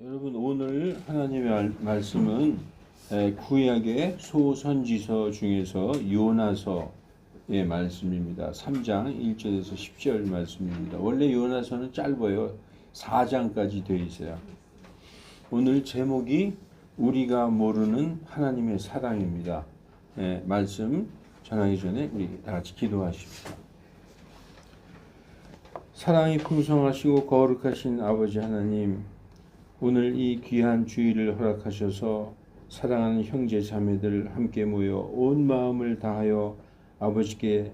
여러분, 오늘 하나님의 말씀은 구약의 소선지서 중에서 요나서의 말씀입니다. 3장 1절에서 10절 말씀입니다. 원래 요나서는 짧아요. 4장까지 되어 있어요. 오늘 제목이 우리가 모르는 하나님의 사랑입니다. 말씀 전하기 전에 우리 다 같이 기도하십시오. 사랑이 풍성하시고 거룩하신 아버지 하나님, 오늘 이 귀한 주일을 허락하셔서 사랑하는 형제 자매들 함께 모여 온 마음을 다하여 아버지께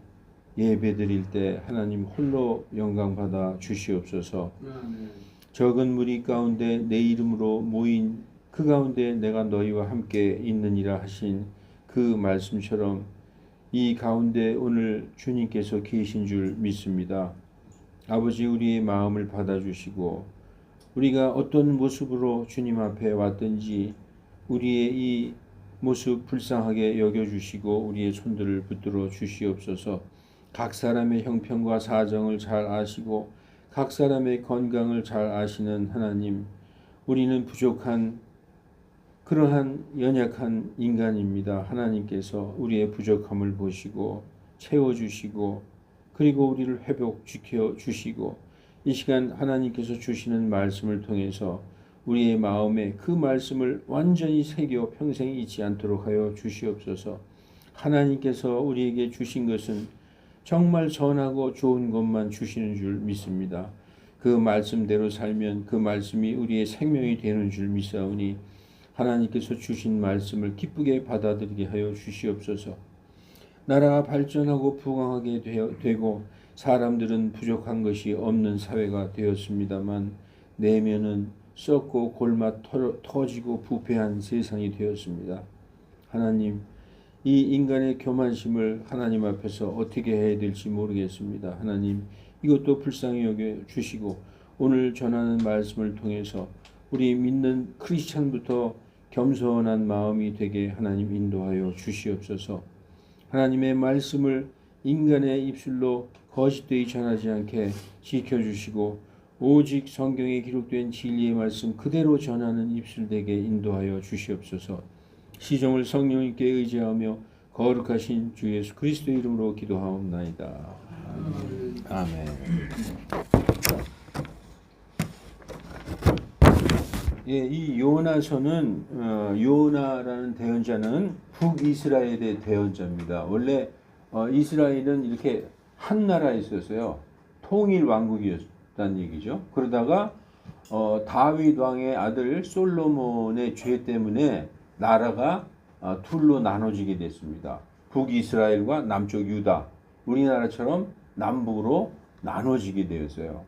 예배드릴 때 하나님 홀로 영광 받아 주시옵소서. 적은 무리 가운데 내 이름으로 모인 그 가운데 내가 너희와 함께 있느니라 하신 그 말씀처럼 이 가운데 오늘 주님께서 계신 줄 믿습니다. 아버지, 우리의 마음을 받아주시고 우리가 어떤 모습으로 주님 앞에 왔든지 우리의 이 모습 불쌍하게 여겨주시고 우리의 손들을 붙들어 주시옵소서. 각 사람의 형편과 사정을 잘 아시고 각 사람의 건강을 잘 아시는 하나님, 우리는 부족한 그러한 연약한 인간입니다. 하나님께서 우리의 부족함을 보시고 채워주시고 그리고 우리를 회복시켜 주시고 이 시간 하나님께서 주시는 말씀을 통해서 우리의 마음에 그 말씀을 완전히 새겨 평생 잊지 않도록 하여 주시옵소서. 하나님께서 우리에게 주신 것은 정말 선하고 좋은 것만 주시는 줄 믿습니다. 그 말씀대로 살면 그 말씀이 우리의 생명이 되는 줄 믿사오니 하나님께서 주신 말씀을 기쁘게 받아들이게 하여 주시옵소서. 나라가 발전하고 부강하게 되고 사람들은 부족한 것이 없는 사회가 되었습니다만 내면은 썩고 골마 터지고 부패한 세상이 되었습니다. 하나님, 이 인간의 교만심을 하나님 앞에서 어떻게 해야 될지 모르겠습니다. 하나님, 이것도 불쌍히 여겨 주시고 오늘 전하는 말씀을 통해서 우리 믿는 크리스찬부터 겸손한 마음이 되게 하나님 인도하여 주시옵소서. 하나님의 말씀을 인간의 입술로 거짓되이 전하지 않게 지켜주시고 오직 성경에 기록된 진리의 말씀 그대로 전하는 입술 되게 인도하여 주시옵소서. 시종을 성령님께 의지하며 거룩하신 주 예수 그리스도의 이름으로 기도하옵나이다. 아멘. 이 요나서는 요나라는 대언자는 북이스라엘의 대언자입니다. 원래 이스라엘은 이렇게 한 나라에 있었어요. 통일 왕국이었다는 얘기죠. 그러다가 다윗 왕의 아들 솔로몬의 죄 때문에 나라가 둘로 나눠지게 됐습니다. 북이스라엘과 남쪽 유다, 우리나라처럼 남북으로 나눠지게 되었어요.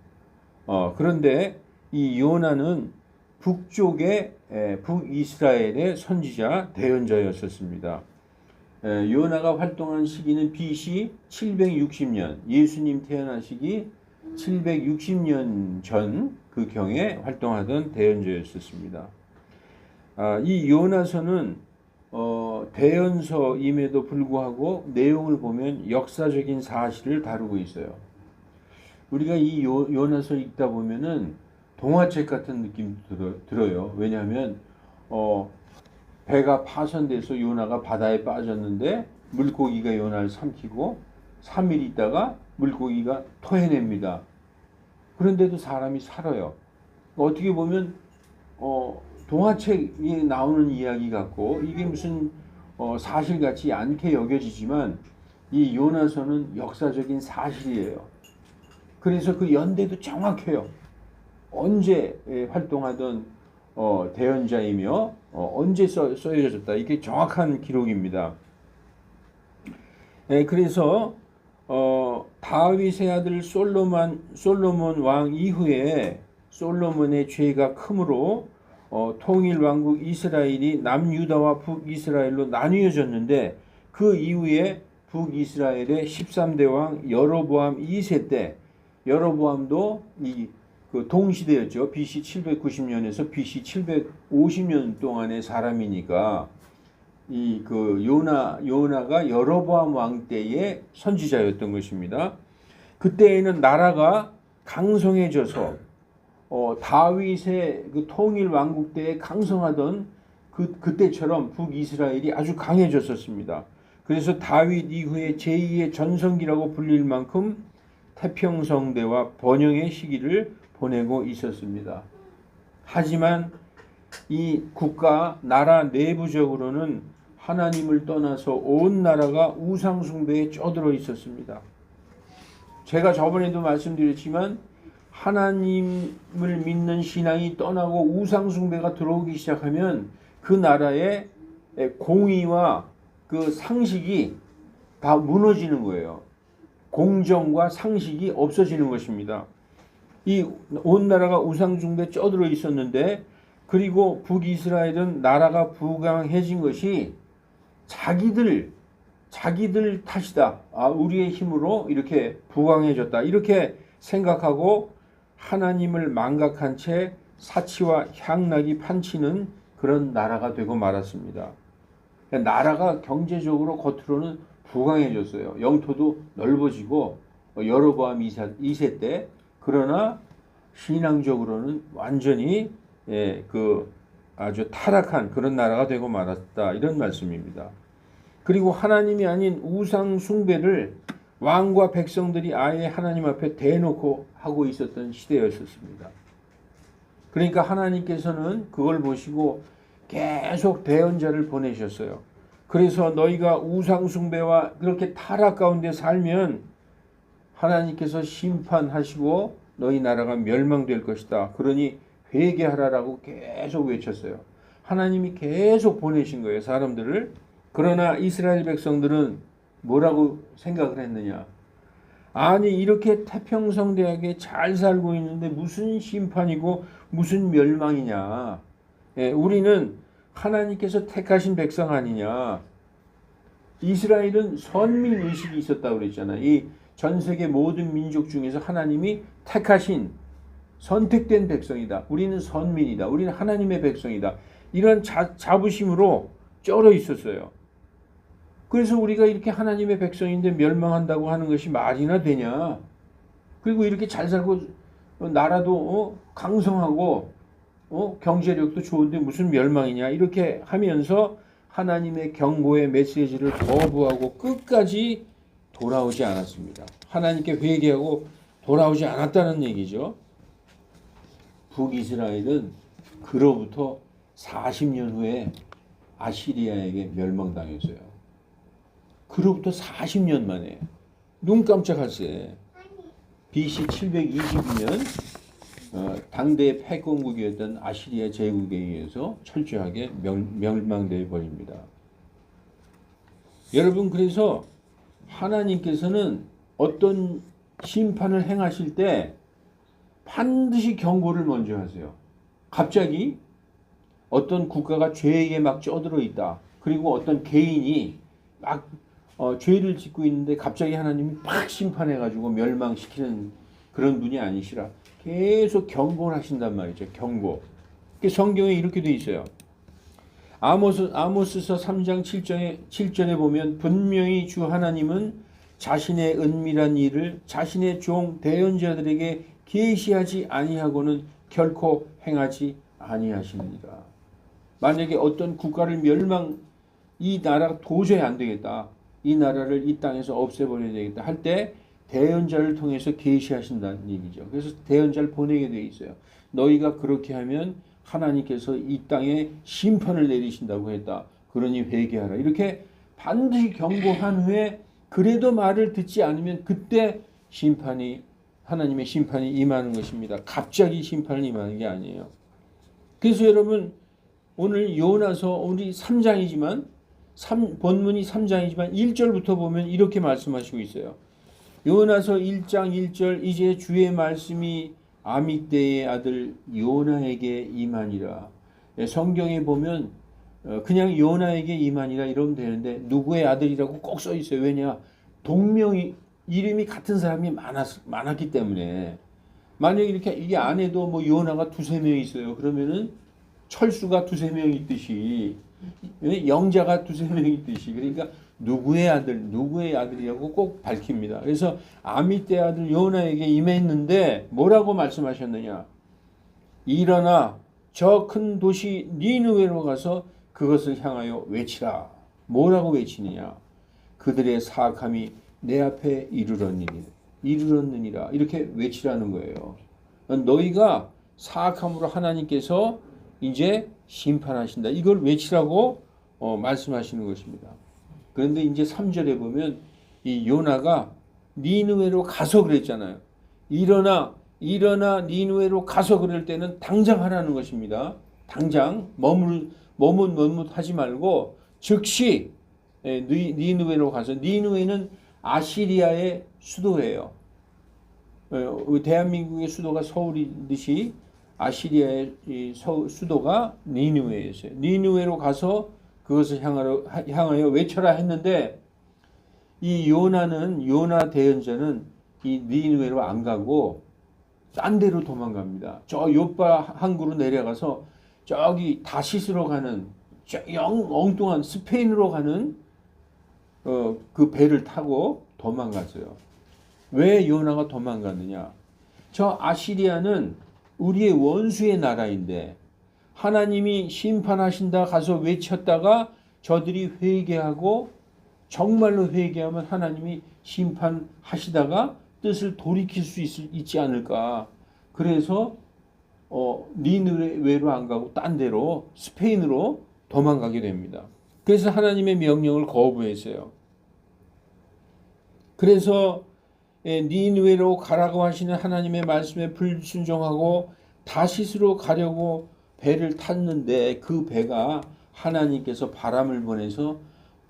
그런데 이 요나는 북쪽의 북이스라엘의 선지자 대언자였었습니다. 요나가 활동한 시기는 BC 760년, 예수님 태어나시기 760년 전 그 경에 활동하던 대언자였었습니다. 이 요나서는 대언서임에도 불구하고 내용을 보면 역사적인 사실을 다루고 있어요. 우리가 이 요나서 읽다 보면은 동화책 같은 느낌 들어요. 왜냐하면 배가 파손돼서 요나가 바다에 빠졌는데 물고기가 요나를 삼키고 3일 있다가 물고기가 토해냅니다. 그런데도 사람이 살아요. 어떻게 보면 동화책에 나오는 이야기 같고 이게 무슨 사실 같지 않게 여겨지지만 이 요나서는 역사적인 사실이에요. 그래서 그 연대도 정확해요. 언제 활동하던 대언자이며 언제 써여졌다. 이게 정확한 기록입니다. 그래서 다윗의 아들 솔로몬 왕 이후에 솔로몬의 죄가 크므로 통일 왕국 이스라엘이 남유다와 북이스라엘로 나뉘어졌는데 그 이후에 북이스라엘의 13대 왕 여로보암 2세 때 여로보암도 그 동시대였죠. BC 790년에서 BC 750년 동안의 사람이니까 그 요나가 여로보암 왕 때의 선지자였던 것입니다. 그때에는 나라가 강성해져서 다윗의 그 통일 왕국 때에 강성하던 그때처럼 북이스라엘이 아주 강해졌었습니다. 그래서 다윗 이후에 제2의 전성기라고 불릴 만큼 태평성대와 번영의 시기를 보내고 있었습니다. 하지만 이 국가, 나라 내부적으로는 하나님을 떠나서 온 나라가 우상숭배에 쩌들어 있었습니다. 제가 저번에도 말씀드렸지만 하나님을 믿는 신앙이 떠나고 우상숭배가 들어오기 시작하면 그 나라의 공의와 그 상식이 다 무너지는 거예요. 공정과 상식이 없어지는 것입니다. 이 온 나라가 우상숭배에 쩌들어 있었는데, 그리고 북이스라엘은 나라가 부강해진 것이 자기들 탓이다. 우리의 힘으로 이렇게 부강해졌다. 이렇게 생각하고 하나님을 망각한 채 사치와 향락이 판치는 그런 나라가 되고 말았습니다. 나라가 경제적으로 겉으로는 부강해졌어요. 영토도 넓어지고 여로보암 2세 때. 그러나 신앙적으로는 완전히 아주 타락한 그런 나라가 되고 말았다. 이런 말씀입니다. 그리고 하나님이 아닌 우상 숭배를 왕과 백성들이 아예 하나님 앞에 대놓고 하고 있었던 시대였었습니다. 그러니까 하나님께서는 그걸 보시고 계속 대언자를 보내셨어요. 그래서 너희가 우상 숭배와 그렇게 타락 가운데 살면 하나님께서 심판하시고 너희 나라가 멸망될 것이다. 그러니 회개하라라고 계속 외쳤어요. 하나님이 계속 보내신 거예요, 사람들을. 그러나 이스라엘 백성들은 뭐라고 생각을 했느냐? 아니, 이렇게 태평성대하게 잘 살고 있는데 무슨 심판이고 무슨 멸망이냐? 우리는 하나님께서 택하신 백성 아니냐? 이스라엘은 선민 의식이 있었다고 그랬잖아요. 이 전 세계 모든 민족 중에서 하나님이 택하신 선택된 백성이다. 우리는 선민이다. 우리는 하나님의 백성이다. 이런 자부심으로 쩔어 있었어요. 그래서 우리가 이렇게 하나님의 백성인데 멸망한다고 하는 것이 말이나 되냐? 그리고 이렇게 잘 살고 나라도 강성하고 경제력도 좋은데 무슨 멸망이냐? 이렇게 하면서 하나님의 경고의 메시지를 거부하고 끝까지 돌아오지 않았습니다. 하나님께 회개하고 돌아오지 않았다는 얘기죠. 북이스라엘은 그로부터 40년 후에 아시리아에게 멸망당했어요. 그로부터 40년 만에, 눈 깜짝할 새, BC 722년 당대의 패권국이었던 아시리아 제국에 의해서 철저하게 멸망되어 버립니다. 여러분, 그래서 하나님께서는 어떤 심판을 행하실 때 반드시 경고를 먼저 하세요. 갑자기 어떤 국가가 죄에 막 쩌들어 있다. 그리고 어떤 개인이 막 죄를 짓고 있는데 갑자기 하나님이 팍 심판해가지고 멸망시키는 그런 분이 아니시라 계속 경고를 하신단 말이죠. 경고. 성경에 이렇게 돼 있어요. 아모스서 3장 7절에 보면 분명히 주 하나님은 자신의 은밀한 일을 자신의 종 대언자들에게 계시하지 아니하고는 결코 행하지 아니하십니다. 만약에 어떤 국가를 이 나라가 도저히 안 되겠다. 이 나라를 이 땅에서 없애버려야 되겠다 할 때 대언자를 통해서 계시하신다는 얘기죠. 그래서 대언자를 보내게 돼 있어요. 너희가 그렇게 하면 하나님께서 이 땅에 심판을 내리신다고 했다. 그러니 회개하라. 이렇게 반드시 경고한 후에 그래도 말을 듣지 않으면 그때 하나님의 심판이 임하는 것입니다. 갑자기 심판을 임하는 게 아니에요. 그래서 여러분, 오늘 요나서 우리 3장이지만 본문이 3장이지만 1절부터 보면 이렇게 말씀하시고 있어요. 요나서 1장 1절 이제 주의 말씀이 아믹대의 아들 요나에게 임하니라. 성경에 보면 그냥 요나에게 임하니라 이러면 되는데 누구의 아들이라고 꼭 써 있어요. 왜냐? 이름이 같은 사람이 많았기 때문에. 만약에 이게 안에도 뭐 요나가 두세 명 있어요. 그러면은 철수가 두세 명 있듯이, 영자가 두세 명 있듯이, 그러니까 누구의 아들이라고 꼭 밝힙니다. 그래서 아미떼 아들 요나에게 임했는데 뭐라고 말씀하셨느냐? 일어나 저 큰 도시 니느웨로 가서 그것을 향하여 외치라. 뭐라고 외치느냐? 그들의 사악함이 내 앞에 이르렀느니라. 이렇게 외치라는 거예요. 너희가 사악함으로 하나님께서 이제 심판하신다. 이걸 외치라고 말씀하시는 것입니다. 그런데 이제 3절에 보면 이 요나가 니느웨로 가서 그랬잖아요. 일어나 니느웨로 가서 그럴 때는 당장 하라는 것입니다. 당장 머뭇하지 말고 즉시 니느웨로 가서, 니느웨는 아시리아의 수도예요. 대한민국의 수도가 서울이듯이 아시리아의 수도가 니느웨였어요. 니느웨로 가서 그것을 향하여 외쳐라 했는데, 이 요나 대언자는 이 니느웨로 안 가고 딴 데로 도망갑니다. 저 요파 항구로 내려가서 저기 다시스로 가는 엉뚱한 스페인으로 가는 그 배를 타고 도망갔어요. 왜 요나가 도망갔느냐? 저 아시리아는 우리의 원수의 나라인데 하나님이 심판하신다 가서 외쳤다가 저들이 회개하고 정말로 회개하면 하나님이 심판하시다가 뜻을 돌이킬 수 있지 않을까. 그래서 니느웨로 안 가고 딴 데로 스페인으로 도망가게 됩니다. 그래서 하나님의 명령을 거부했어요. 그래서 니느웨로 가라고 하시는 하나님의 말씀에 불순종하고 다시스로 가려고 배를 탔는데, 그 배가 하나님께서 바람을 보내서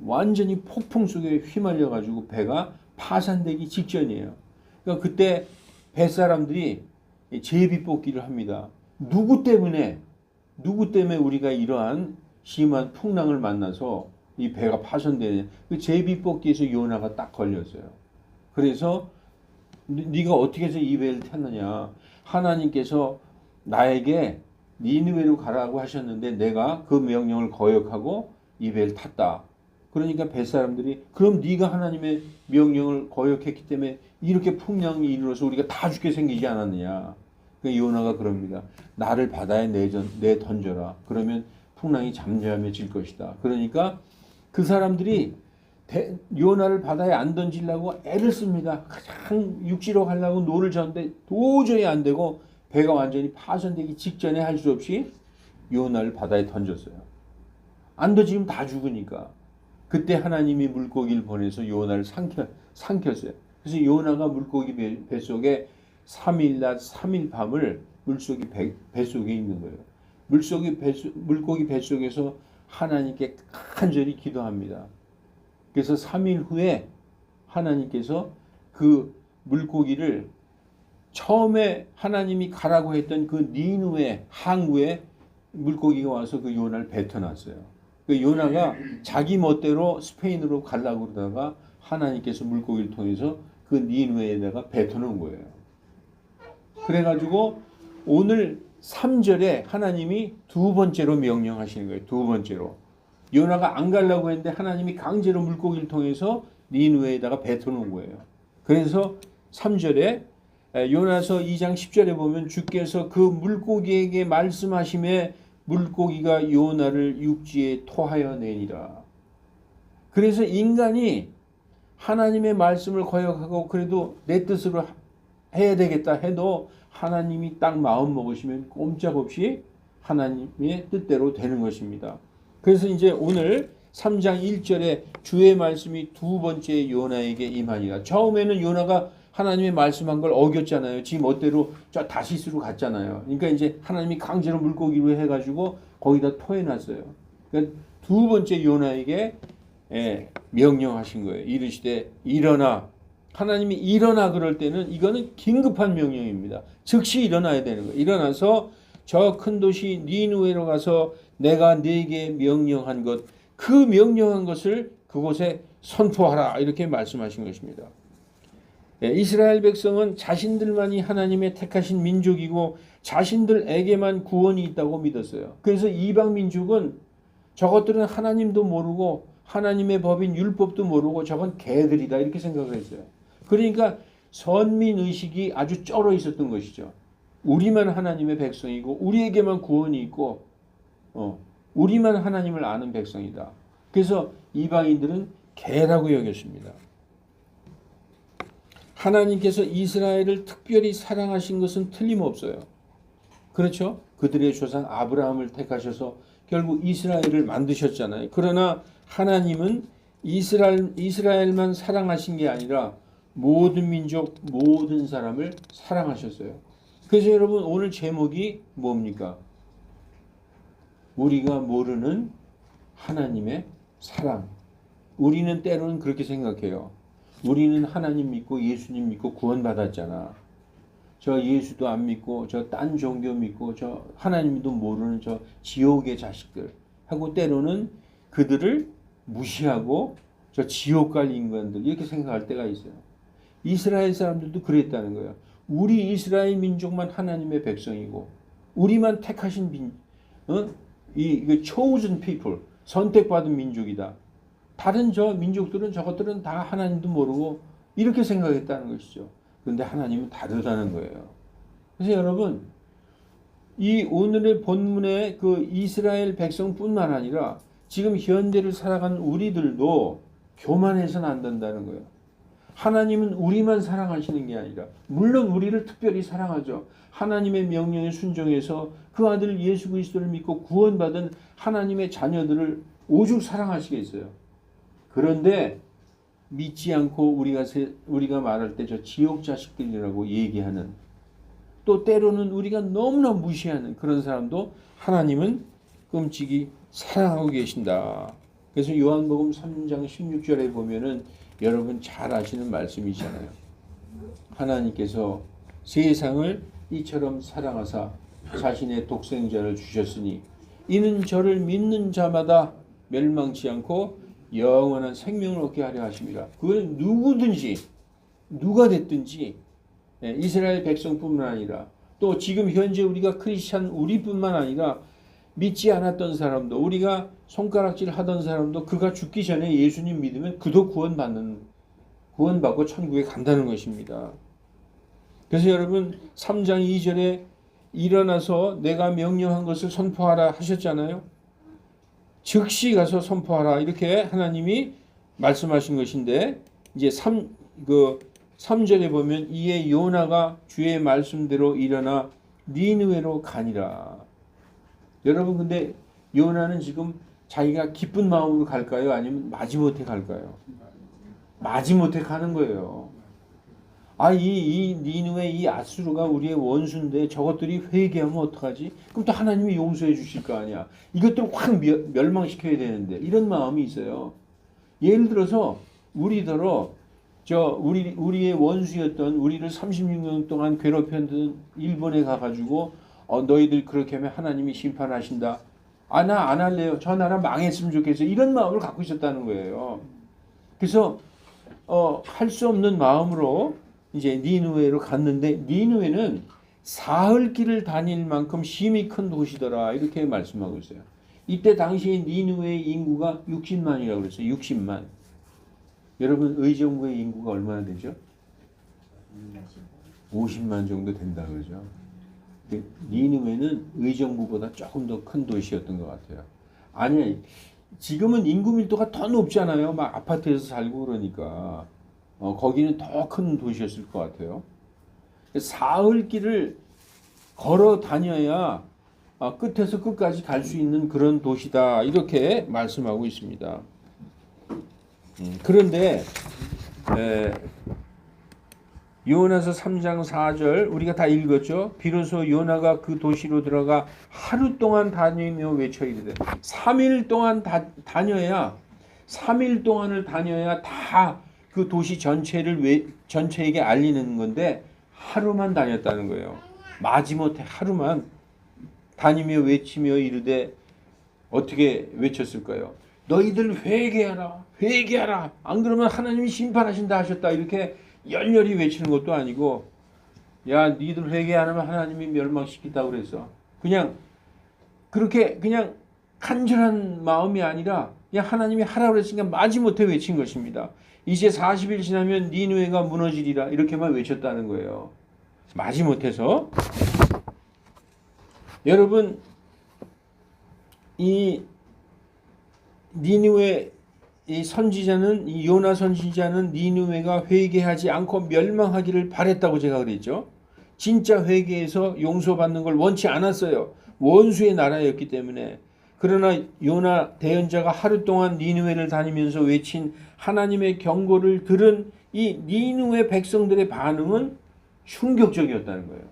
완전히 폭풍 속에 휘말려 가지고 배가 파산되기 직전이에요. 그러니까 그때 뱃사람들이 제비뽑기를 합니다. 누구 때문에 우리가 이러한 심한 풍랑을 만나서 이 배가 파손되냐. 그 제비뽑기에서 요나가 딱 걸렸어요. 그래서 네가 어떻게 해서 이 배를 탔느냐. 하나님께서 나에게 니느웨로 가라고 하셨는데 내가 그 명령을 거역하고 이 배를 탔다. 그러니까 뱃사람들이 그럼 네가 하나님의 명령을 거역했기 때문에 이렇게 풍랑이 이르러서 우리가 다 죽게 생기지 않았느냐. 그러니까 요나가 그럽니다. 나를 바다에 내던져라. 그러면 풍랑이 잠잠해질 것이다. 그러니까 그 사람들이 요나를 바다에 안 던지려고 애를 씁니다. 가장 육지로 가려고 노를 젓는데 도저히 안 되고 배가 완전히 파손되기 직전에 할 수 없이 요나를 바다에 던졌어요. 안 던지면 다 죽으니까. 그때 하나님이 물고기를 보내서 요나를 삼켰어요. 그래서 요나가 물고기 뱃속에 3일 낮 3일 밤을 물고기 뱃속에 있는 거예요. 물고기 뱃속에서 하나님께 간절히 기도합니다. 그래서 3일 후에 하나님께서 그 물고기를 처음에 하나님이 가라고 했던 그 니느웨 항구에 물고기가 와서 그 요나를 뱉어놨어요. 그 요나가 자기 멋대로 스페인으로 가려고 그러다가 하나님께서 물고기를 통해서 그 니느웨에다가 뱉어놓은 거예요. 그래가지고 오늘 3절에 하나님이 두 번째로 명령하시는 거예요. 두 번째로. 요나가 안 가려고 했는데 하나님이 강제로 물고기를 통해서 니느웨에다가 뱉어놓은 거예요. 그래서 3절에 요나서 2장 10절에 보면 주께서 그 물고기에게 말씀하심에 물고기가 요나를 육지에 토하여 내니라. 그래서 인간이 하나님의 말씀을 거역하고 그래도 내 뜻으로 해야 되겠다 해도 하나님이 딱 마음 먹으시면 꼼짝없이 하나님의 뜻대로 되는 것입니다. 그래서 이제 오늘 3장 1절에 주의 말씀이 두 번째 요나에게 임하니라. 처음에는 요나가 하나님의 말씀한 걸 어겼잖아요. 지 멋대로 저 다시스로 갔잖아요. 그러니까 이제 하나님이 강제로 물고기로 해가지고 거기다 토해놨어요. 그러니까 두 번째 요나에게 명령하신 거예요. 이르시되 일어나. 하나님이 일어나 그럴 때는 이거는 긴급한 명령입니다. 즉시 일어나야 되는 거예요. 일어나서 저 큰 도시 니느웨로 가서 내가 네게 명령한 것, 그 명령한 것을 그곳에 선포하라. 이렇게 말씀하신 것입니다. 이스라엘 백성은 자신들만이 하나님의 택하신 민족이고 자신들에게만 구원이 있다고 믿었어요. 그래서 이방 민족은 저것들은 하나님도 모르고 하나님의 법인 율법도 모르고 저건 개들이다 이렇게 생각을 했어요. 그러니까 선민의식이 아주 쩔어 있었던 것이죠. 우리만 하나님의 백성이고 우리에게만 구원이 있고 우리만 하나님을 아는 백성이다. 그래서 이방인들은 개라고 여겼습니다. 하나님께서 이스라엘을 특별히 사랑하신 것은 틀림없어요. 그렇죠? 그들의 조상 아브라함을 택하셔서 결국 이스라엘을 만드셨잖아요. 그러나 하나님은 이스라엘만 사랑하신 게 아니라 모든 민족, 모든 사람을 사랑하셨어요. 그래서 여러분 오늘 제목이 뭡니까? 우리가 모르는 하나님의 사랑. 우리는 때로는 그렇게 생각해요. 우리는 하나님 믿고 예수님 믿고 구원받았잖아. 저 예수도 안 믿고 저 딴 종교 믿고 저 하나님도 모르는 저 지옥의 자식들 하고 때로는 그들을 무시하고 저 지옥 갈 인간들 이렇게 생각할 때가 있어요. 이스라엘 사람들도 그랬다는 거예요. 우리 이스라엘 민족만 하나님의 백성이고 우리만 택하신 이 chosen people 선택받은 민족이다. 다른 저 민족들은 저것들은 다 하나님도 모르고 이렇게 생각했다는 것이죠. 그런데 하나님은 다르다는 거예요. 그래서 여러분 이 오늘의 본문의 그 이스라엘 백성뿐만 아니라 지금 현대를 살아가는 우리들도 교만해서는 안 된다는 거예요. 하나님은 우리만 사랑하시는 게 아니라 물론 우리를 특별히 사랑하죠. 하나님의 명령에 순종해서 그 아들 예수 그리스도를 믿고 구원받은 하나님의 자녀들을 오죽 사랑하시겠어요. 그런데 믿지 않고 우리가 말할 때 저 지옥 자식들이라고 얘기하는 또 때로는 우리가 너무나 무시하는 그런 사람도 하나님은 끔찍이 사랑하고 계신다. 그래서 요한복음 3장 16절에 보면은 여러분 잘 아시는 말씀이잖아요. 하나님께서 세상을 이처럼 사랑하사 자신의 독생자를 주셨으니 이는 저를 믿는 자마다 멸망치 않고 영원한 생명을 얻게 하려 하십니다. 그건 누구든지 누가 됐든지 이스라엘 백성뿐만 아니라 또 지금 현재 우리가 크리스찬 우리뿐만 아니라 믿지 않았던 사람도 우리가 손가락질 하던 사람도 그가 죽기 전에 예수님 믿으면 그도 구원받고 천국에 간다는 것입니다. 그래서 여러분 3장 2절에 일어나서 내가 명령한 것을 선포하라 하셨잖아요. 즉시 가서 선포하라 이렇게 하나님이 말씀하신 것인데 이제 3절에 보면 이에 요나가 주의 말씀대로 일어나 니느웨로 가니라. 여러분 근데 요나는 지금 자기가 기쁜 마음으로 갈까요? 아니면 마지못해 갈까요? 마지못해 가는 거예요. 이 니느웨 이 아수르가 우리의 원수인데 저것들이 회개하면 어떡하지? 그럼 또 하나님이 용서해 주실 거 아니야. 이것들 확 멸망시켜야 되는데 이런 마음이 있어요. 예를 들어서 우리더러 우리의 원수였던 우리를 36년 동안 괴롭혔던 일본에 가가지고 너희들 그렇게 하면 하나님이 심판하신다. 나 안 할래요. 저 나라 망했으면 좋겠어요. 이런 마음을 갖고 있었다는 거예요. 그래서 할 수 없는 마음으로 이제 니느웨로 갔는데 니느웨는 사흘 길을 다닐 만큼 힘이 큰 도시더라 이렇게 말씀하고 있어요. 이때 당시에 니느웨의 인구가 60만이라고 그랬어요. 60만. 여러분 의정부의 인구가 얼마나 되죠? 50만 정도 된다 그러죠. 니느웨는 의정부보다 조금 더 큰 도시였던 것 같아요. 아니 지금은 인구 밀도가 더 높잖아요. 막 아파트에서 살고 그러니까 거기는 더 큰 도시였을 것 같아요. 사흘 길을 걸어 다녀야 끝에서 끝까지 갈 수 있는 그런 도시다 이렇게 말씀하고 있습니다. 그런데 요나서 3장 4절 우리가 다 읽었죠. 비로소 요나가 그 도시로 들어가 하루 동안 다니며 외쳐 이르되 3일 동안 다녀야 3일 동안을 다녀야 다 그 도시 전체에게 알리는 건데 하루만 다녔다는 거예요. 마지못해 하루만 다니며 외치며 이르되 어떻게 외쳤을까요? 너희들 회개하라 회개하라 안 그러면 하나님이 심판하신다 하셨다 이렇게 열렬히 외치는 것도 아니고 야 니들 회개 안 하면 하나님이 멸망시킨다고 그랬어. 그렇게 그냥 간절한 마음이 아니라 그냥 하나님이 하라고 그랬으니까 마지못해 외친 것입니다. 이제 40일 지나면 니느웨가 무너지리라 이렇게만 외쳤다는 거예요. 마지못해서 여러분, 이 니느웨 이 선지자는, 이 요나 선지자는 니느웨가 회개하지 않고 멸망하기를 바랬다고 제가 그랬죠. 진짜 회개해서 용서받는 걸 원치 않았어요. 원수의 나라였기 때문에. 그러나 요나 대언자가 하루 동안 니느웨를 다니면서 외친 하나님의 경고를 들은 이 니느웨 백성들의 반응은 충격적이었다는 거예요.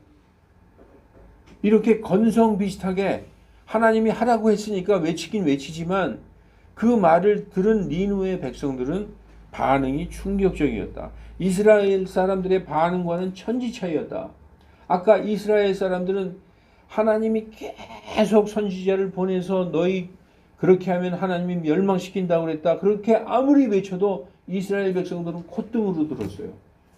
이렇게 건성 비슷하게 하나님이 하라고 했으니까 외치긴 외치지만 그 말을 들은 니느웨 백성들은 반응이 충격적이었다. 이스라엘 사람들의 반응과는 천지 차이였다. 아까 이스라엘 사람들은 하나님이 계속 선지자를 보내서 너희 그렇게 하면 하나님이 멸망시킨다고 그랬다. 그렇게 아무리 외쳐도 이스라엘 백성들은 콧등으로 들었어요.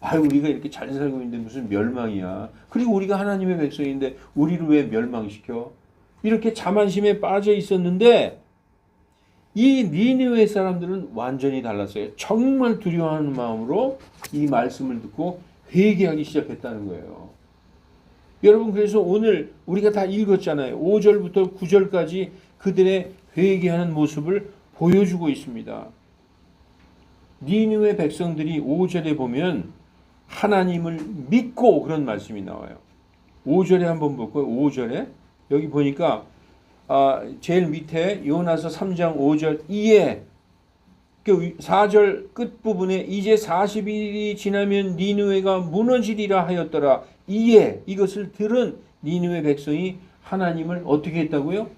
아유, 우리가 이렇게 잘 살고 있는데 무슨 멸망이야. 그리고 우리가 하나님의 백성인데 우리를 왜 멸망시켜? 이렇게 자만심에 빠져 있었는데 이 니느웨 사람들은 완전히 달랐어요. 정말 두려워하는 마음으로 이 말씀을 듣고 회개하기 시작했다는 거예요. 여러분, 그래서 오늘 우리가 다 읽었잖아요. 5절부터 9절까지 그들의 회개하는 모습을 보여주고 있습니다. 니느웨 백성들이 5절에 보면 하나님을 믿고 그런 말씀이 나와요. 5절에 한번 볼까요? 5절에 여기 보니까 제일 밑에 요나서 3장 5절 이에 4절 끝부분에 이제 40일이 지나면 니느웨가 무너지리라 하였더라. 이에 이것을 들은 니느웨 백성이 하나님을 어떻게 했다고요?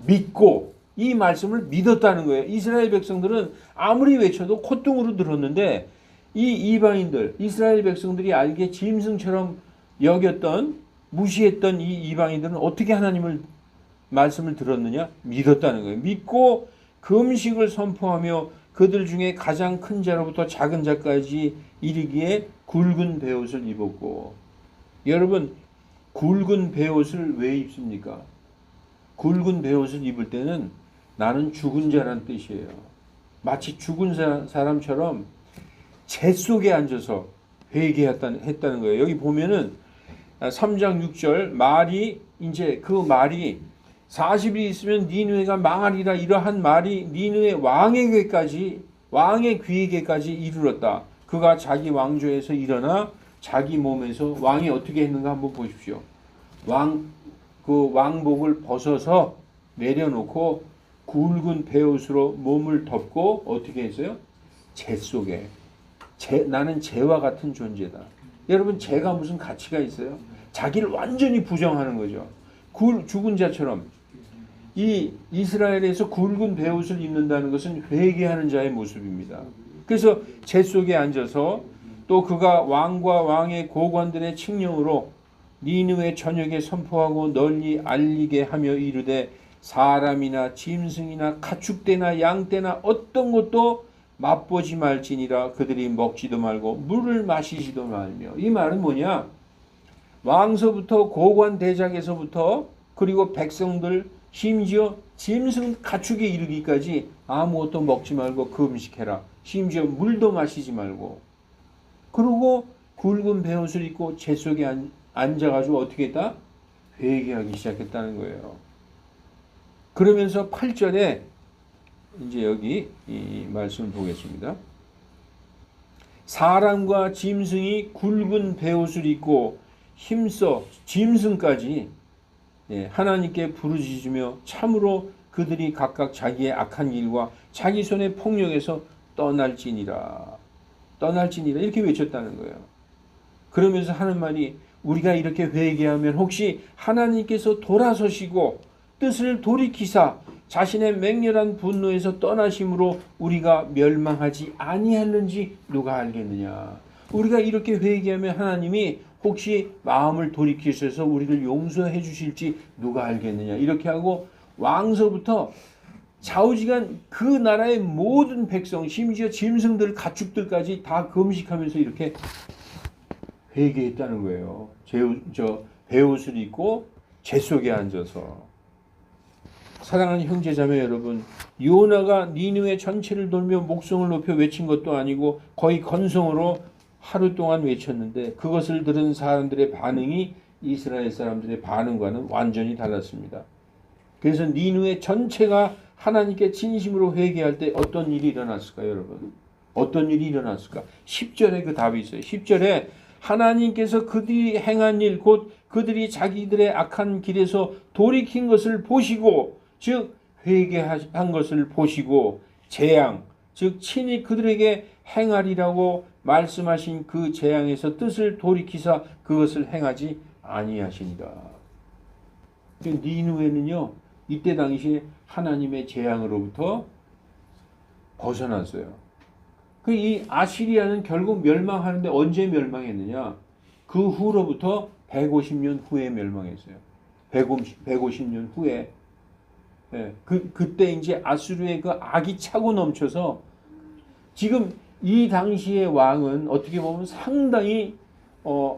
믿고 이 말씀을 믿었다는 거예요. 이스라엘 백성들은 아무리 외쳐도 콧등으로 들었는데 이 이방인들, 이스라엘 백성들이 알게 짐승처럼 여겼던, 무시했던 이 이방인들은 어떻게 하나님을 말씀을 들었느냐? 믿었다는 거예요. 믿고 금식을 선포하며 그들 중에 가장 큰 자로부터 작은 자까지 이르기에 굵은 베옷을 입었고. 여러분, 굵은 베옷을 왜 입습니까? 굵은 베옷을 입을 때는 나는 죽은 자란 뜻이에요. 마치 죽은 사람처럼 재 속에 앉아서 회개했다는 거예요. 여기 보면은 3장 6절 말이 이제 그 말이 40일 있으면 니느웨가 망하리라 이러한 말이 니느웨 왕의 귀에게까지 이르렀다. 그가 자기 왕조에서 일어나 자기 몸에서 왕이 어떻게 했는가 한번 보십시오. 그 왕복을 벗어서 내려놓고 굵은 베옷으로 몸을 덮고 어떻게 했어요? 재 속에. 나는 재와 같은 존재다. 여러분, 재가 무슨 가치가 있어요? 자기를 완전히 부정하는 거죠. 죽은 자처럼. 이 이스라엘에서 굵은 베옷을 입는다는 것은 회개하는 자의 모습입니다. 그래서 재 속에 앉아서 또 그가 왕과 왕의 고관들의 칙령으로 니느웨 전역에 선포하고 널리 알리게 하며 이르되 사람이나 짐승이나 가축대나 양떼나 어떤 것도 맛보지 말지니라. 그들이 먹지도 말고 물을 마시지도 말며. 이 말은 뭐냐? 왕서부터 고관 대작에서부터 그리고 백성들 심지어 짐승 가축에 이르기까지 아무것도 먹지 말고 금식해라. 심지어 물도 마시지 말고. 그리고 굵은 베옷을 입고 재 속에 앉아가지고 어떻게 했다? 회개하기 시작했다는 거예요. 그러면서 8절에 이제 여기 이 말씀을 보겠습니다. 사람과 짐승이 굵은 베옷을 입고 힘써 짐승까지 하나님께 부르짖으며 참으로 그들이 각각 자기의 악한 길과 자기 손의 폭력에서 떠날지니라 이렇게 외쳤다는 거예요. 그러면서 하는 말이 우리가 이렇게 회개하면 혹시 하나님께서 돌아서시고 뜻을 돌이키사 자신의 맹렬한 분노에서 떠나심으로 우리가 멸망하지 아니하는지 누가 알겠느냐. 우리가 이렇게 회개하면 하나님이 혹시 마음을 돌이키셔서 우리를 용서해 주실지 누가 알겠느냐. 이렇게 하고 왕서부터 좌우지간 그 나라의 모든 백성 심지어 짐승들 가축들까지 다 금식하면서 이렇게 회개했다는 거예요. 베옷을 입고 재 속에 앉아서. 사랑하는 형제자매 여러분, 요나가 니느웨 전체를 돌며 목성을 높여 외친 것도 아니고 거의 건성으로 하루 동안 외쳤는데 그것을 들은 사람들의 반응이 이스라엘 사람들의 반응과는 완전히 달랐습니다. 그래서 니느웨 전체가 하나님께 진심으로 회개할 때 어떤 일이 일어났을까요, 여러분? 어떤 일이 일어났을까? 10절에 그 답이 있어요. 10절에 하나님께서 그들이 행한 일, 곧 그들이 자기들의 악한 길에서 돌이킨 것을 보시고, 즉 회개한 것을 보시고, 재앙, 즉 친히 그들에게 행하리라고 말씀하신 그 재앙에서 뜻을 돌이키사 그것을 행하지 아니하시니라. 니느웨는요, 이때 당시에 하나님의 재앙으로부터 벗어났어요. 이 아시리아는 결국 멸망하는데 언제 멸망했느냐? 그 후로부터 150년 후에 멸망했어요. 150년 후에. 예, 그때 이제 아수르의 그 악이 차고 넘쳐서 지금 이 당시의 왕은 어떻게 보면 상당히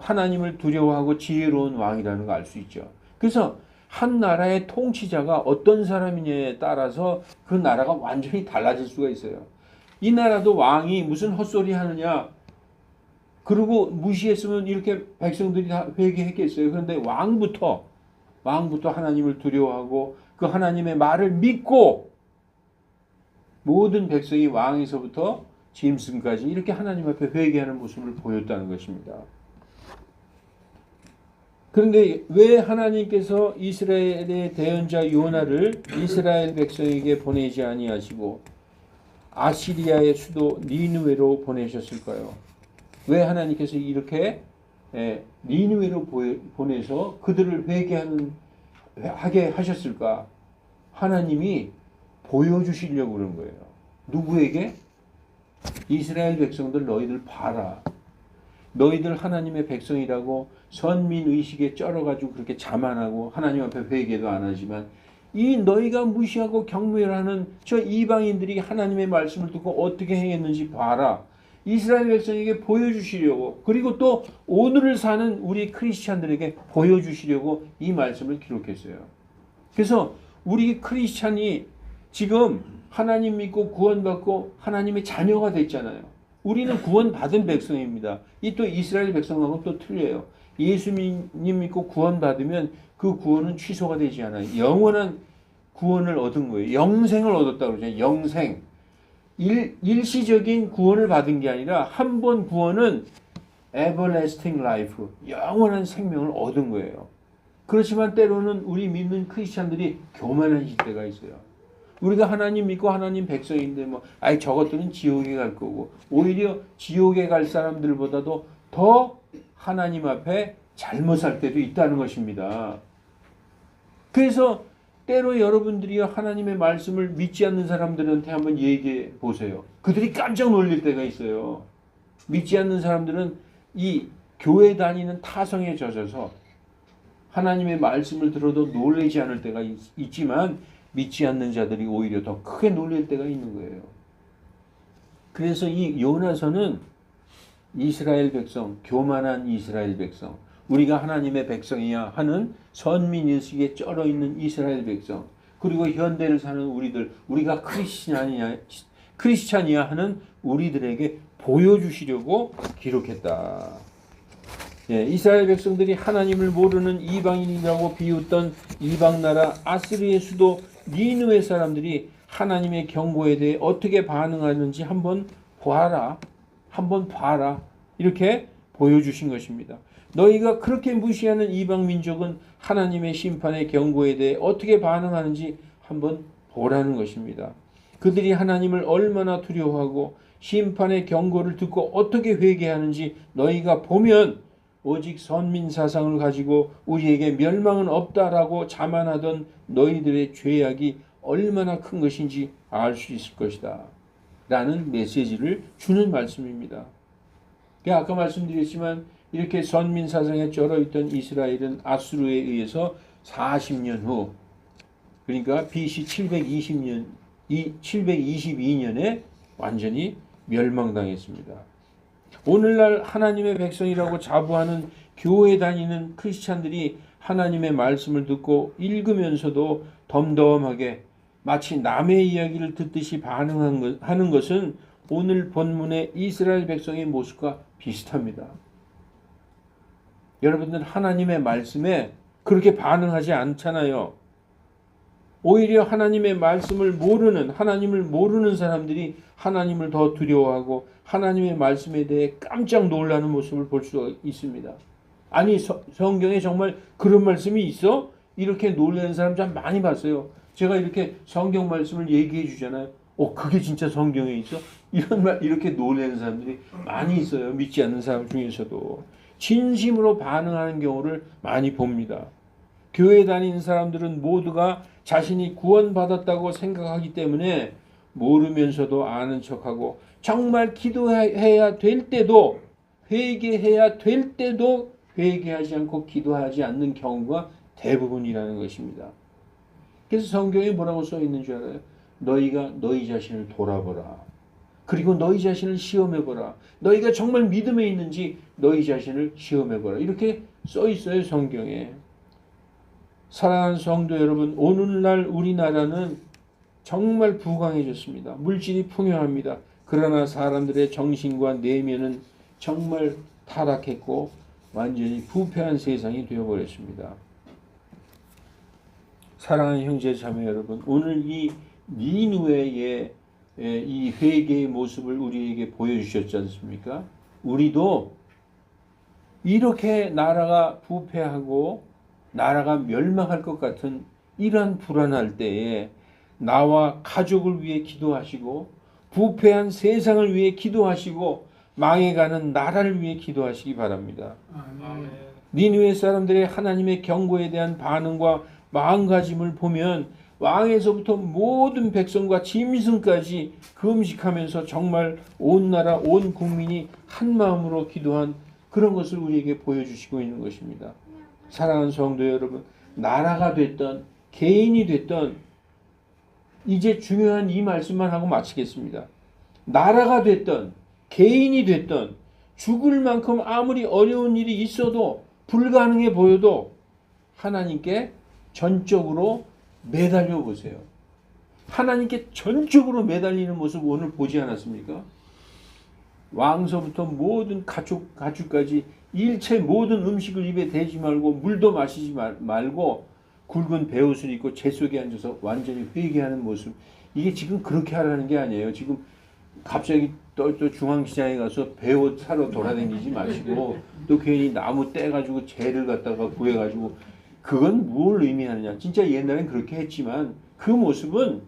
하나님을 두려워하고 지혜로운 왕이라는 걸 알 수 있죠. 그래서 한 나라의 통치자가 어떤 사람이냐에 따라서 그 나라가 완전히 달라질 수가 있어요. 이 나라도 왕이 무슨 헛소리 하느냐, 그리고 무시했으면 이렇게 백성들이 다 회개했겠어요. 그런데 왕부터 하나님을 두려워하고 그 하나님의 말을 믿고 모든 백성이 왕에서부터 짐승까지 이렇게 하나님 앞에 회개하는 모습을 보였다는 것입니다. 그런데 왜 하나님께서 이스라엘의 대언자 요나를 이스라엘 백성에게 보내지 아니하시고 아시리아의 수도 니느웨로 보내셨을까요? 왜 하나님께서 이렇게 니느웨로 보내서 그들을 하게 하셨을까? 하나님이 보여주시려고 그런 거예요. 누구에게? 이스라엘 백성들, 너희들 봐라. 너희들 하나님의 백성이라고 선민의식에 쩔어가지고 그렇게 자만하고 하나님 앞에 회개도 안 하지만 이 너희가 무시하고 경멸하는 저 이방인들이 하나님의 말씀을 듣고 어떻게 행했는지 봐라. 이스라엘 백성에게 보여주시려고, 그리고 또 오늘을 사는 우리 크리스찬들에게 보여주시려고 이 말씀을 기록했어요. 그래서 우리 크리스찬이 지금 하나님 믿고 구원받고 하나님의 자녀가 됐잖아요. 우리는 구원받은 백성입니다. 이 또 이스라엘 백성하고 또 틀려요. 예수님 믿고 구원받으면 그 구원은 취소가 되지 않아요. 영원한 구원을 얻은 거예요. 영생을 얻었다고 그러죠. 영생. 일시적인 구원을 받은 게 아니라 한 번 구원은 everlasting life, 영원한 생명을 얻은 거예요. 그렇지만 때로는 우리 믿는 크리스찬들이 교만해질 때가 있어요. 우리가 하나님 믿고 하나님 백성인데 저것들은 지옥에 갈 거고, 오히려 지옥에 갈 사람들보다도 더 하나님 앞에 잘못 살 때도 있다는 것입니다. 그래서 때로 여러분들이 하나님의 말씀을 믿지 않는 사람들한테 한번 얘기해 보세요. 그들이 깜짝 놀랄 때가 있어요. 믿지 않는 사람들은 이 교회 다니는 타성에 젖어서 하나님의 말씀을 들어도 놀라지 않을 때가 있지만 믿지 않는 자들이 오히려 더 크게 놀랄 때가 있는 거예요. 그래서 이 요나서는 이스라엘 백성, 교만한 이스라엘 백성, 우리가 하나님의 백성이야 하는 선민의식에 쩔어있는 이스라엘 백성, 그리고 현대를 사는 우리가 크리스찬이야 하는 우리들에게 보여주시려고 기록했다. 이스라엘 백성들이 하나님을 모르는 이방인이라고 비웃던 이방나라 아스리의 수도 니느웨 사람들이 하나님의 경고에 대해 어떻게 반응하는지 한번 봐라. 이렇게 보여주신 것입니다. 너희가 그렇게 무시하는 이방 민족은 하나님의 심판의 경고에 대해 어떻게 반응하는지 한번 보라는 것입니다. 그들이 하나님을 얼마나 두려워하고 심판의 경고를 듣고 어떻게 회개하는지 너희가 보면 오직 선민 사상을 가지고 우리에게 멸망은 없다라고 자만하던 너희들의 죄악이 얼마나 큰 것인지 알 수 있을 것이다 라는 메시지를 주는 말씀입니다. 아까 말씀드렸지만 이렇게 선민 사상에 쩔어있던 이스라엘은 아수르에 의해서 40년 후, 그러니까 BC 722년에 완전히 멸망당했습니다. 오늘날 하나님의 백성이라고 자부하는 교회 다니는 크리스찬들이 하나님의 말씀을 듣고 읽으면서도 덤덤하게 마치 남의 이야기를 듣듯이 반응하는 것은 오늘 본문의 이스라엘 백성의 모습과 비슷합니다. 여러분들 하나님의 말씀에 그렇게 반응하지 않잖아요. 오히려 하나님의 말씀을 모르는, 하나님을 모르는 사람들이 하나님을 더 두려워하고 하나님의 말씀에 대해 깜짝 놀라는 모습을 볼 수 있습니다. 아니 성경에 정말 그런 말씀이 있어? 이렇게 놀라는 사람 참 많이 봤어요. 제가 이렇게 성경 말씀을 얘기해 주잖아요. 그게 진짜 성경에 있어? 이렇게 놀라는 사람들이 많이 있어요. 믿지 않는 사람 중에서도. 진심으로 반응하는 경우를 많이 봅니다. 교회 다니는 사람들은 모두가 자신이 구원받았다고 생각하기 때문에 모르면서도 아는 척하고 정말 기도해야 될 때도 회개해야 될 때도 회개하지 않고 기도하지 않는 경우가 대부분이라는 것입니다. 그래서 성경에 뭐라고 써 있는 줄 알아요? 너희가 너희 자신을 돌아보라. 그리고 너희 자신을 시험해보라. 너희가 정말 믿음에 있는지 너희 자신을 시험해보라. 이렇게 써 있어요, 성경에. 사랑하는 성도 여러분, 오늘날 우리나라는 정말 부강해졌습니다. 물질이 풍요합니다. 그러나 사람들의 정신과 내면은 정말 타락했고 완전히 부패한 세상이 되어버렸습니다. 사랑하는 형제 자매 여러분, 오늘 이 니느웨의 이 회개의 모습을 우리에게 보여주셨지 않습니까? 우리도 이렇게 나라가 부패하고 나라가 멸망할 것 같은 이러한 불안할 때에 나와 가족을 위해 기도하시고 부패한 세상을 위해 기도하시고 망해가는 나라를 위해 기도하시기 바랍니다. 아멘. 니느웨 사람들의 하나님의 경고에 대한 반응과 마음가짐을 보면 왕에서부터 모든 백성과 짐승까지 금식하면서 정말 온 나라 온 국민이 한 마음으로 기도한 그런 것을 우리에게 보여주시고 있는 것입니다. 사랑하는 성도 여러분, 나라가 됐던 개인이 됐던 이제 중요한 이 말씀만 하고 마치겠습니다. 나라가 됐던 개인이 됐던 죽을 만큼 아무리 어려운 일이 있어도 불가능해 보여도 하나님께 전적으로 매달려 보세요. 하나님께 전적으로 매달리는 모습 오늘 보지 않았습니까? 왕서부터 모든 가축까지 일체 모든 음식을 입에 대지 말고 물도 마시지 말고 굵은 베옷을 입고 재 속에 앉아서 완전히 회개하는 모습. 이게 지금 그렇게 하라는 게 아니에요. 지금 갑자기 또 중앙시장에 가서 베옷 사러 돌아다니지 마시고 또 괜히 나무 떼가지고 재를 갖다가 구해가지고 그건 뭘 의미하느냐. 진짜 옛날엔 그렇게 했지만 그 모습은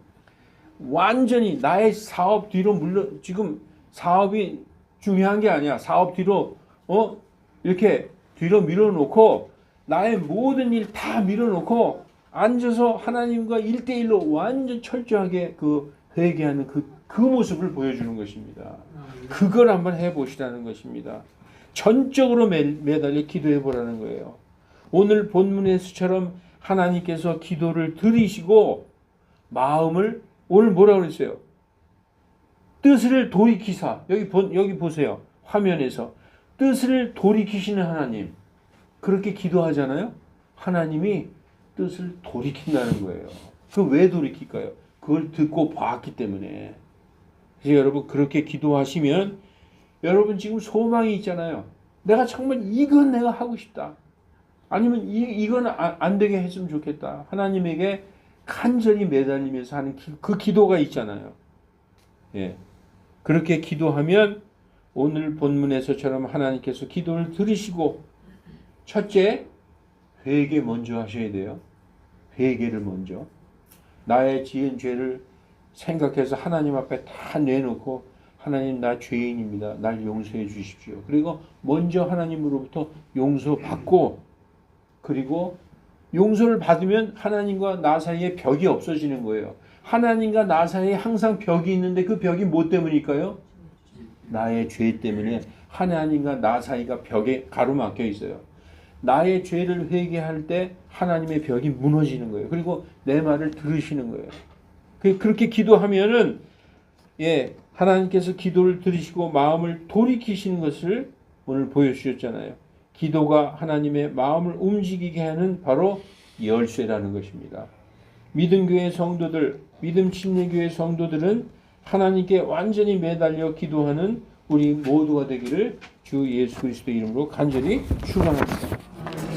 완전히 나의 사업 뒤로 물론 지금 사업이 중요한 게 아니야. 사업 뒤로 이렇게 뒤로 밀어놓고 나의 모든 일 다 밀어놓고 앉아서 하나님과 1대1로 완전 철저하게 그 회개하는 그 모습을 보여주는 것입니다. 그걸 한번 해보시라는 것입니다. 전적으로 매달려 기도해 보라는 거예요. 오늘 본문에서처럼 하나님께서 기도를 들으시고 마음을 오늘 뭐라고 그랬어요? 뜻을 돌이키사. 여기 보세요. 화면에서 뜻을 돌이키시는 하나님. 그렇게 기도하잖아요. 하나님이 뜻을 돌이킨다는 거예요. 그 왜 돌이킬까요? 그걸 듣고 봤기 때문에. 그래서 여러분 그렇게 기도하시면 여러분 지금 소망이 있잖아요. 내가 정말 이건 내가 하고 싶다. 아니면 이건 안 되게 했으면 좋겠다. 하나님에게 간절히 매달리면서 하는 그 기도가 있잖아요. 예. 그렇게 기도하면 오늘 본문에서처럼 하나님께서 기도를 들으시고 첫째, 회개 먼저 하셔야 돼요. 회개를 먼저. 나의 지은 죄를 생각해서 하나님 앞에 다 내놓고 하나님 나 죄인입니다. 날 용서해 주십시오. 그리고 먼저 하나님으로부터 용서받고 그리고 용서를 받으면 하나님과 나 사이에 벽이 없어지는 거예요. 하나님과 나 사이에 항상 벽이 있는데 그 벽이 뭐 때문일까요? 나의 죄 때문에 하나님과 나 사이가 벽에 가로막혀 있어요. 나의 죄를 회개할 때 하나님의 벽이 무너지는 거예요. 그리고 내 말을 들으시는 거예요. 그렇게 기도하면은 하나님께서 기도를 들으시고 마음을 돌이키시는 것을 오늘 보여주셨잖아요. 기도가 하나님의 마음을 움직이게 하는 바로 열쇠라는 것입니다. 믿음교회 성도들, 믿음 침례교회 성도들은 하나님께 완전히 매달려 기도하는 우리 모두가 되기를 주 예수 그리스도 이름으로 간절히 축원합니다.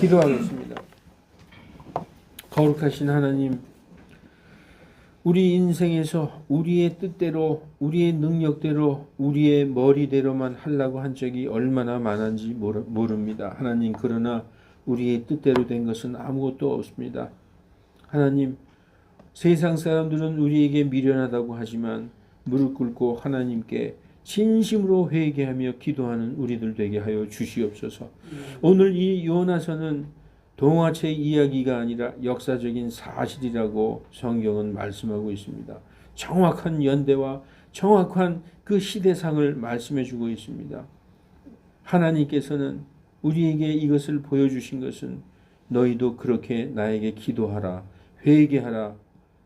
기도하겠습니다. 거룩하신 하나님, 우리 인생에서 우리의 뜻대로, 우리의 능력대로, 우리의 머리대로만 하려고 한 적이 얼마나 많은지 모릅니다. 하나님, 그러나 우리의 뜻대로 된 것은 아무것도 없습니다. 하나님, 세상 사람들은 우리에게 미련하다고 하지만 무릎 꿇고 하나님께 진심으로 회개하며 기도하는 우리들 되게 하여 주시옵소서. 오늘 이 요나서는 동화책 이야기가 아니라 역사적인 사실이라고 성경은 말씀하고 있습니다. 정확한 연대와 정확한 그 시대상을 말씀해 주고 있습니다. 하나님께서는 우리에게 이것을 보여주신 것은 너희도 그렇게 나에게 기도하라, 회개하라.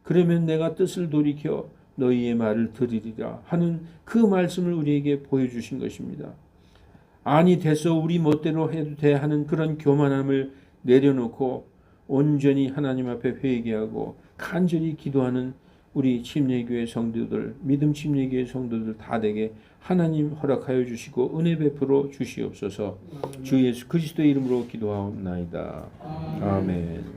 그러면 내가 뜻을 돌이켜 너희의 말을 들으리라 하는 그 말씀을 우리에게 보여주신 것입니다. 아니 됐어, 우리 멋대로 해도 돼 하는 그런 교만함을 내려놓고 온전히 하나님 앞에 회개하고 간절히 기도하는 우리 침례교회 성도들, 믿음 침례교회 성도들 다 되게 하나님 허락하여 주시고 은혜 베풀어 주시옵소서. 주 예수 그리스도의 이름으로 기도하옵나이다. 아멘.